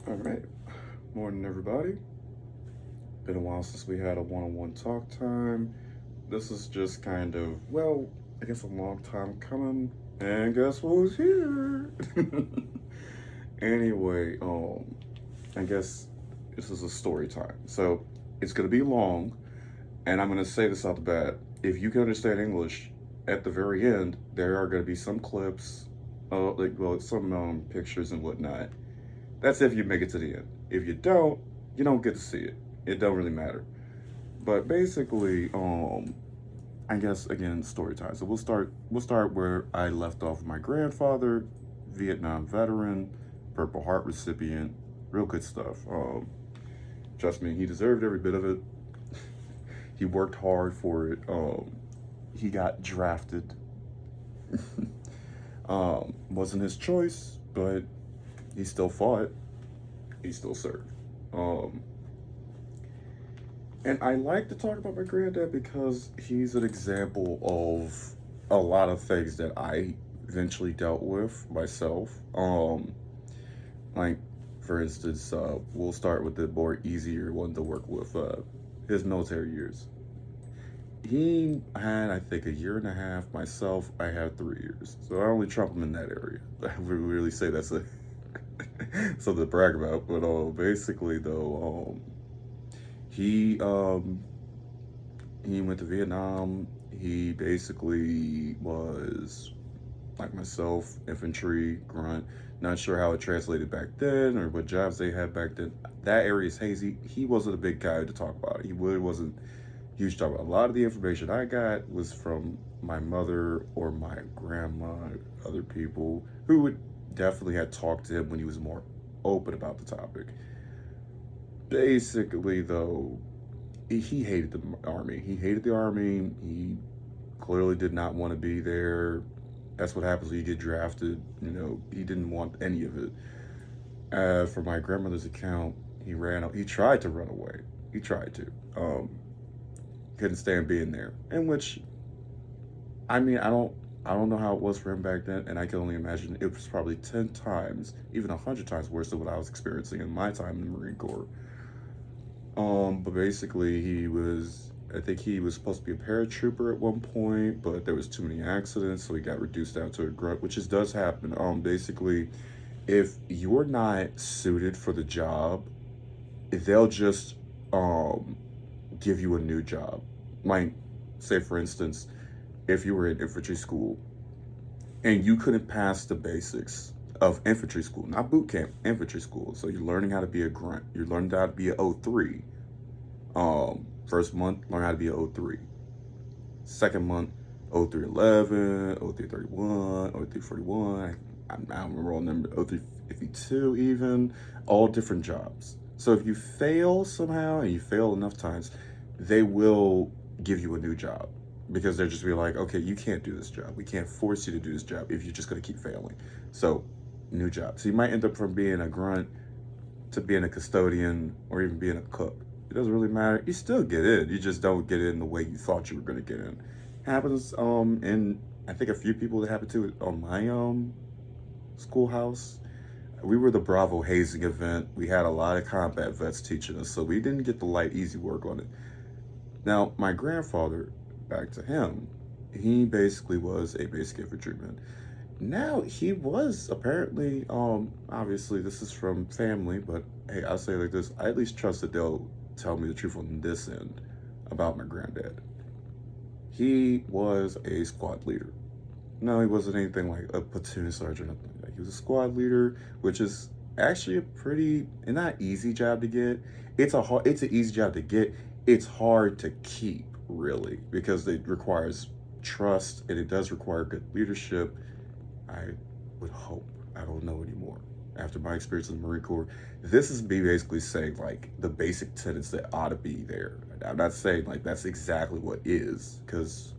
All right. Morning, everybody. Been a while since we had a one-on-one talk time. This is just kind of, well, I guess a long time coming. And guess who's here? Anyway, I guess this is a story time. So it's gonna be long, and I'm gonna say this out the bat. If you can understand English, at the very end, there are gonna be some clips, some pictures and whatnot. That's if you make it to the end. If you don't get to see it. It don't really matter. But basically, I guess again story time. So we'll start where I left off with my grandfather, Vietnam veteran, Purple Heart recipient, real good stuff. Trust me, he deserved every bit of it. He worked hard for it. He got drafted. Wasn't his choice, but he still fought. He still served. Um, And I like to talk about my granddad because he's an example of a lot of things that I eventually dealt with myself. Like, for instance, we'll start with the more easier one to work with. His military years. He had, I think, a year and a half. Myself, I had 3 years. So I only trump him in that area. I would really say that's a something to brag about. But basically, though, he um, he went to Vietnam. He basically was like myself, infantry, grunt. Not sure how it translated back then or what jobs they had back then. That area is hazy. He wasn't a big guy to talk about. He really wasn't huge to talk about. A lot of the information I got was from my mother or my grandma, other people who would definitely had talked to him when he was more open about the topic. Basically, though, he hated the army. He hated the army. He clearly did not want to be there. That's what happens when you get drafted. You know, he didn't want any of it. For my grandmother's account, he ran. He tried to run away. He tried to. Couldn't stand being there. In which, I mean, I don't know how it was for him back then, and I can only imagine it was probably 10 times, even 100 times worse than what I was experiencing in my time in the Marine Corps. But basically, I think he was supposed to be a paratrooper at one point, but there was too many accidents, so he got reduced down to a grunt, which does happen. Basically, if you're not suited for the job, they'll just um give you a new job. Like, say for instance, if you were in infantry school and you couldn't pass the basics of infantry school, not boot camp, infantry school. So you're learning how to be a grunt. You're learning how to be an O3. First month, learn how to be an O3. Second month, O311, O331, O341. I don't remember all the number, O352 even. All different jobs. So if you fail somehow and you fail enough times, they will give you a new job because they're just be like, okay, you can't do this job. We can't force you to do this job if you're just going to keep failing. So, new job. So you might end up from being a grunt to being a custodian or even being a cook. It doesn't really matter. You still get in. You just don't get in the way you thought you were going to get in. Happens and I think a few people that happened to it on my schoolhouse. We were the Bravo hazing event. We had a lot of combat vets teaching us, so we didn't get the light, easy work on it. Now, my grandfather, back to him, he basically was a basic infantryman. Now, he was apparently, obviously, this is from family, but hey, I'll say it like this: I at least trust that they'll tell me the truth on this end about my granddad. He was a squad leader. No, he wasn't anything like a platoon sergeant or nothing like that. He was a squad leader, which is actually a pretty and not easy job to get. It's an easy job to get. It's hard to keep, really, because it requires trust and it does require good leadership. I would hope. I don't know anymore. After my experience in the Marine Corps, this is me basically saying like the basic tenets that ought to be there. I'm not saying like that's exactly what is, because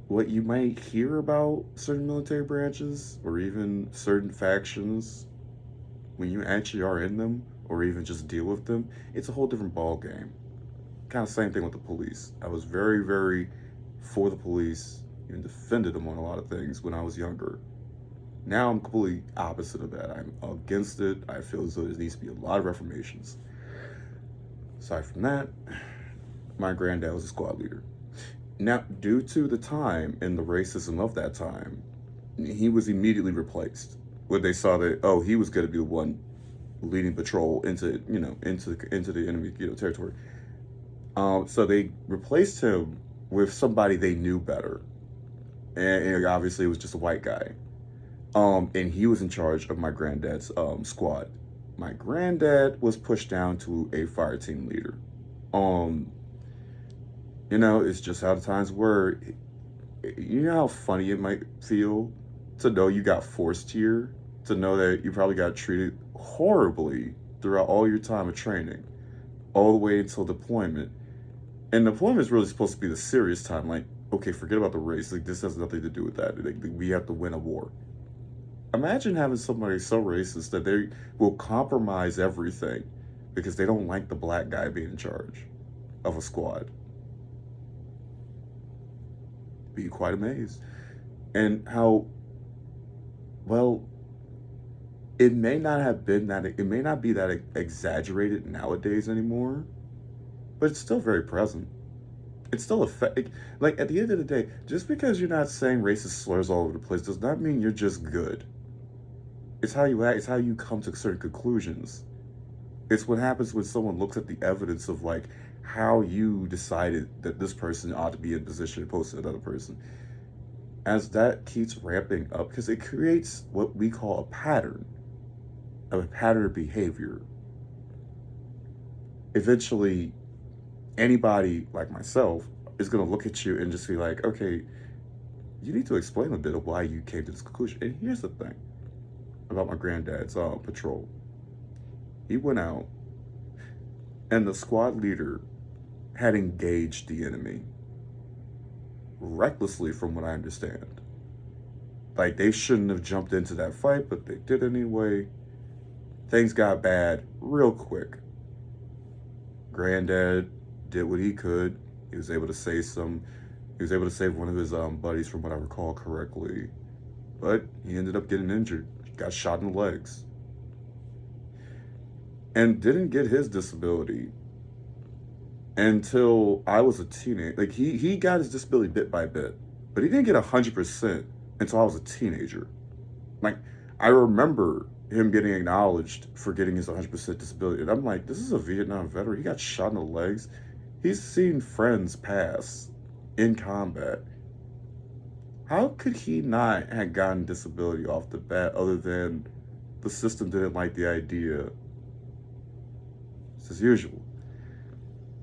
what you might hear about certain military branches or even certain factions when you actually are in them or even just deal with them, it's a whole different ball game. Kind of same thing with the police. I was very, very for the police and defended them on a lot of things when I was younger. Now I'm completely opposite of that. I'm against it. I feel as though there needs to be a lot of reformations. Aside from that, my granddad was a squad leader. Now, due to the time and the racism of that time, he was immediately replaced when they saw that, oh, he was going to be the one leading patrol into the enemy territory. So they replaced him with somebody they knew better, and obviously it was just a white guy. And he was in charge of my granddad's squad. My granddad was pushed down to a fire team leader. It's just how the times were. You know how funny it might feel to know you got forced here, to know that you probably got treated horribly throughout all your time of training, all the way until deployment. And deployment is really supposed to be the serious time. Like, okay, forget about the race. Like, this has nothing to do with that. Like, we have to win a war. Imagine having somebody so racist that they will compromise everything because they don't like the black guy being in charge of a squad. Be quite amazed. And how, well, it may not be that exaggerated nowadays anymore, but it's still very present. It's still like, at the end of the day, just because you're not saying racist slurs all over the place does not mean you're just good. It's how you act. It's how you come to certain conclusions. It's what happens when someone looks at the evidence of, like, how you decided that this person ought to be in position opposed to another person. As that keeps ramping up, because it creates what we call a pattern of behavior. Eventually, anybody like myself is going to look at you and just be like, okay, you need to explain a bit of why you came to this conclusion. And here's the thing about my granddad's patrol. He went out, and the squad leader had engaged the enemy recklessly, from what I understand. Like, they shouldn't have jumped into that fight, but they did anyway. Things got bad real quick. Granddad did what he could. He was able to save one of his buddies, from what I recall correctly. But he ended up getting injured, got shot in the legs, and didn't get his disability until I was a teenager. Like, he got his disability bit by bit, but he didn't get 100% until I was a teenager. Like, I remember him getting acknowledged for getting his 100% disability, and I'm like, this is a Vietnam veteran. He got shot in the legs. He's seen friends pass in combat. How could he not have gotten disability off the bat, other than the system didn't like the idea? It's as usual.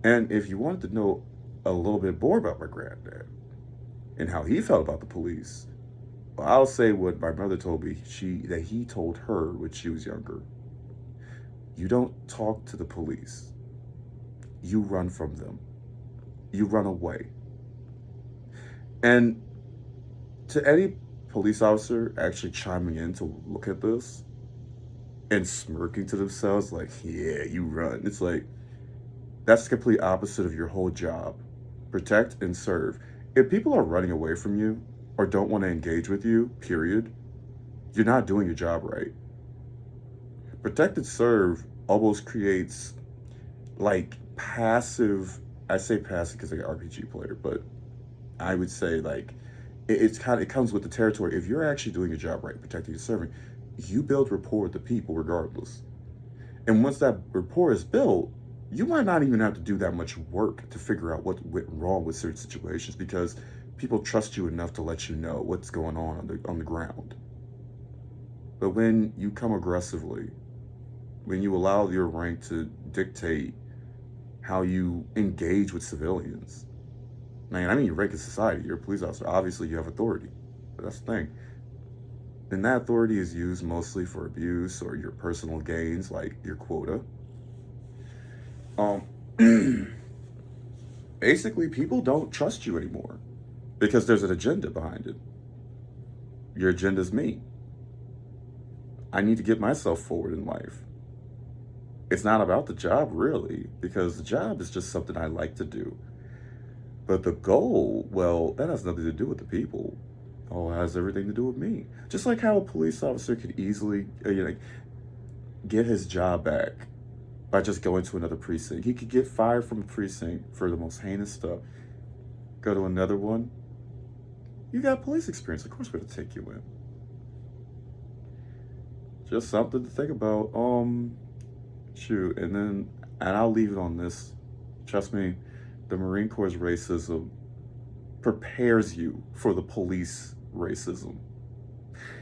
And if you wanted to know a little bit more about my granddad and how he felt about the police, well, I'll say what my mother told me that he told her when she was younger. You don't talk to the police. You run from them. You run away. And to any police officer actually chiming in to look at this and smirking to themselves like, yeah, you run. It's like, that's the complete opposite of your whole job. Protect and serve. If people are running away from you or don't want to engage with you, period, you're not doing your job right. Protect and serve almost creates, like, passive. I say passive because I'm an RPG player, but I would say, like, it comes with the territory. If you're actually doing your job right, protecting and serving, you build rapport with the people regardless. And once that rapport is built, you might not even have to do that much work to figure out what went wrong with certain situations, because people trust you enough to let you know what's going on the ground. But when you come aggressively, when you allow your rank to dictate how you engage with civilians, man, I mean, your rank in society, you're a police officer, obviously you have authority, but that's the thing. And that authority is used mostly for abuse or your personal gains, like your quota. Basically, people don't trust you anymore because there's an agenda behind it. Your agenda's me. I need to get myself forward in life. It's not about the job, really, because the job is just something I like to do. But the goal, well, that has nothing to do with the people. all has everything to do with me. Just like how a police officer could easily get his job back by just going to another precinct. He could get fired from a precinct for the most heinous stuff, go to another one. You got police experience. Of course we're going to take you in. Just something to think about. Shoot. And I'll leave it on this. Trust me, the Marine Corps' racism prepares you for the police racism.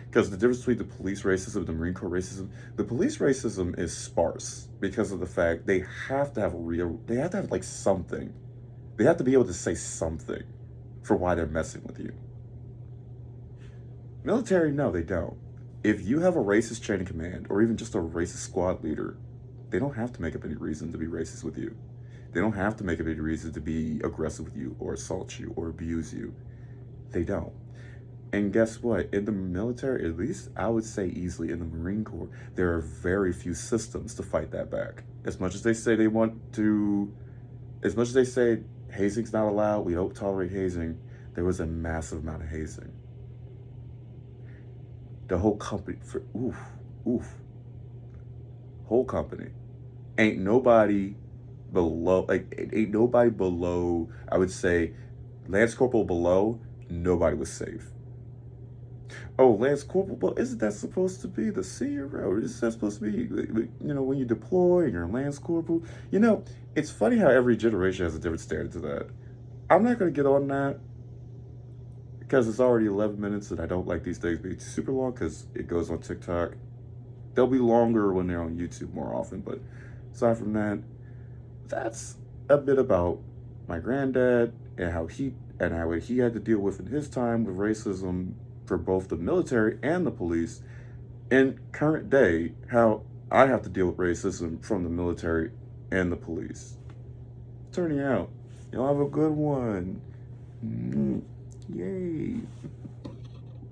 Because the difference between the police racism and the Marine Corps racism, the police racism is sparse because of the fact they have to have like something. They have to be able to say something for why they're messing with you. Military, no, they don't. If you have a racist chain of command or even just a racist squad leader, they don't have to make up any reason to be racist with you. They don't have to make up any reason to be aggressive with you or assault you or abuse you. They don't. And guess what? In the military, at least I would say easily in the Marine Corps, there are very few systems to fight that back. As much as they say hazing's not allowed, we don't tolerate hazing, there was a massive amount of hazing. The whole company, whole company. Ain't nobody below, I would say, Lance Corporal below, nobody was safe. Oh, Lance Corporal, well, isn't that supposed to be the senior, or is that supposed to be, when you deploy and you're a Lance Corporal? It's funny how every generation has a different standard to that. I'm not going to get on that because it's already 11 minutes and I don't like these things being super long because it goes on TikTok. They'll be longer when they're on YouTube more often, but aside from that, that's a bit about my granddad and how he had to deal with in his time with racism for both the military and the police, and current day, how I have to deal with racism from the military and the police. Turning out, y'all have a good one. Yay.